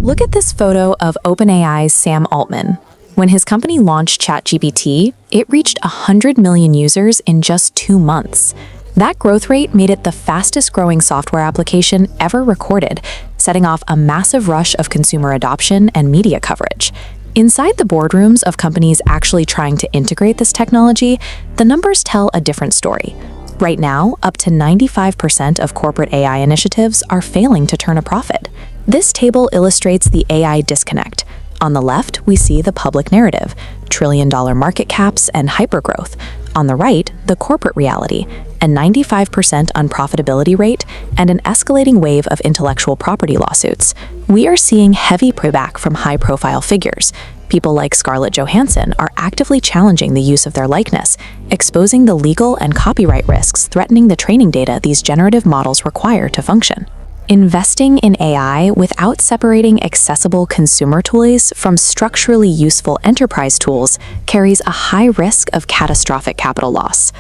Look at this photo of OpenAI's Sam Altman. When his company launched ChatGPT, it reached 100 million users in just 2 months. That growth rate made it the fastest-growing software application ever recorded, setting off a massive rush of consumer adoption and media coverage. Inside the boardrooms of companies actually trying to integrate this technology, the numbers tell a different story. Right now, up to 95% of corporate AI initiatives are failing to turn a profit. This table illustrates the AI disconnect. On the left, we see the public narrative, trillion-dollar market caps and hypergrowth. On the right, the corporate reality, a 95% unprofitability rate and an escalating wave of intellectual property lawsuits. We are seeing heavy pushback from high-profile figures. People like Scarlett Johansson are actively challenging the use of their likeness, exposing the legal and copyright risks threatening the training data these generative models require to function. Investing in AI without separating accessible consumer tools from structurally useful enterprise tools carries a high risk of catastrophic capital loss.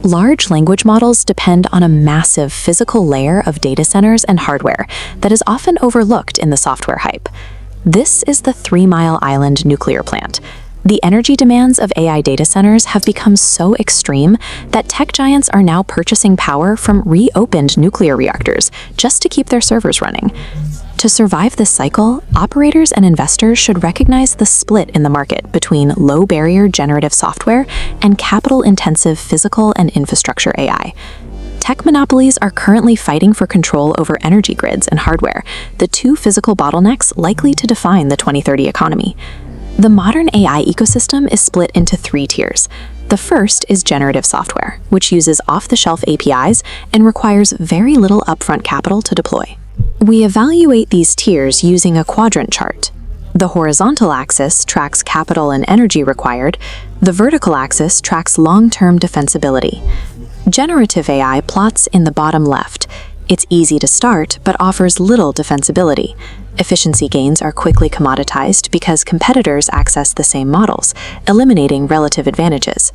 Large language models depend on a massive physical layer of data centers and hardware that is often overlooked in the software hype. This is the 3 Mile Island nuclear plant. The energy demands of AI data centers have become so extreme that tech giants are now purchasing power from reopened nuclear reactors just to keep their servers running. To survive this cycle, operators and investors should recognize the split in the market between low-barrier generative software and capital-intensive physical and infrastructure AI. Tech monopolies are currently fighting for control over energy grids and hardware, the two physical bottlenecks likely to define the 2030 economy. The modern AI ecosystem is split into 3 tiers. The first is generative software, which uses off-the-shelf APIs and requires very little upfront capital to deploy. We evaluate these tiers using a quadrant chart. The horizontal axis tracks capital and energy required. The vertical axis tracks long-term defensibility. Generative AI plots in the bottom left. It's easy to start, but offers little defensibility. Efficiency gains are quickly commoditized because competitors access the same models, eliminating relative advantages.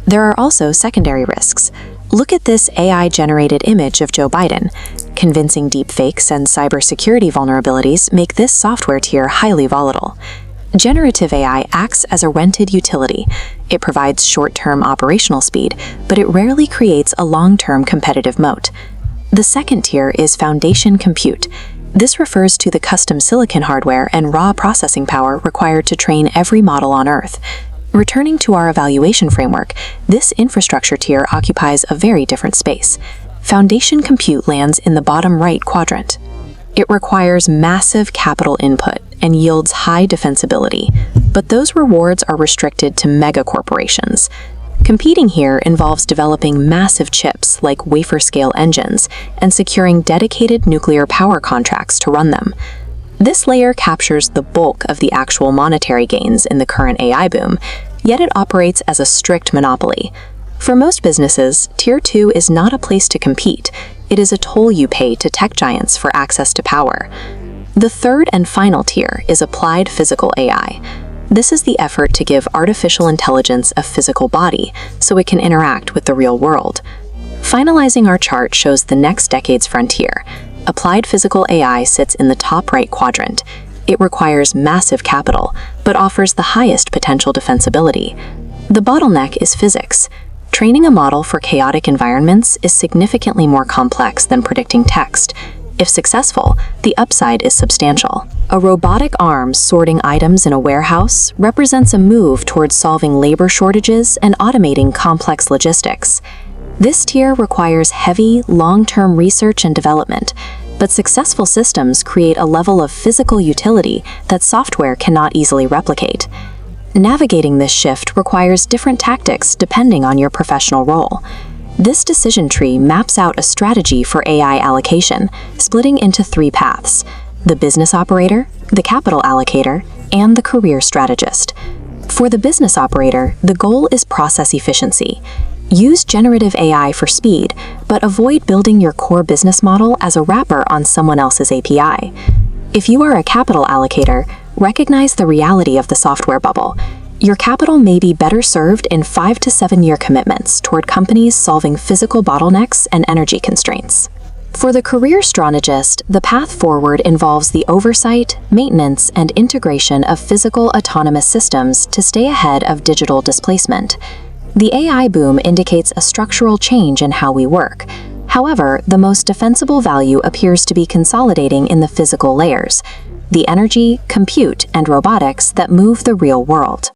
There are also secondary risks. Look at this AI-generated image of Joe Biden. Convincing deepfakes and cybersecurity vulnerabilities make this software tier highly volatile. Generative AI acts as a rented utility. It provides short-term operational speed, but it rarely creates a long-term competitive moat. The second tier is foundation compute. This refers to the custom silicon hardware and raw processing power required to train every model on Earth. Returning to our evaluation framework, this infrastructure tier occupies a very different space. Foundation compute lands in the bottom right quadrant. It requires massive capital input and yields high defensibility, but those rewards are restricted to mega corporations. Competing here involves developing massive chips like wafer-scale engines and securing dedicated nuclear power contracts to run them. This layer captures the bulk of the actual monetary gains in the current AI boom, yet it operates as a strict monopoly. For most businesses, Tier 2 is not a place to compete. It is a toll you pay to tech giants for access to power. The third and final tier is applied physical AI. This is the effort to give artificial intelligence a physical body so it can interact with the real world. Finalizing our chart shows the next decade's frontier. Applied physical AI sits in the top right quadrant. It requires massive capital, but offers the highest potential defensibility. The bottleneck is physics. Training a model for chaotic environments is significantly more complex than predicting text. If successful, the upside is substantial. A robotic arm sorting items in a warehouse represents a move towards solving labor shortages and automating complex logistics. This tier requires heavy, long-term research and development, but successful systems create a level of physical utility that software cannot easily replicate. Navigating this shift requires different tactics depending on your professional role. This decision tree maps out a strategy for AI allocation, splitting into 3 paths: the business operator, the capital allocator, and the career strategist. For the business operator, the goal is process efficiency. Use generative AI for speed, but avoid building your core business model as a wrapper on someone else's API. If you are a capital allocator, recognize the reality of the software bubble. Your capital may be better served in 5 to 7 year commitments toward companies solving physical bottlenecks and energy constraints. For the career strategist, the path forward involves the oversight, maintenance, and integration of physical autonomous systems to stay ahead of digital displacement. The AI boom indicates a structural change in how we work. However, the most defensible value appears to be consolidating in the physical layers, the energy, compute, and robotics that move the real world.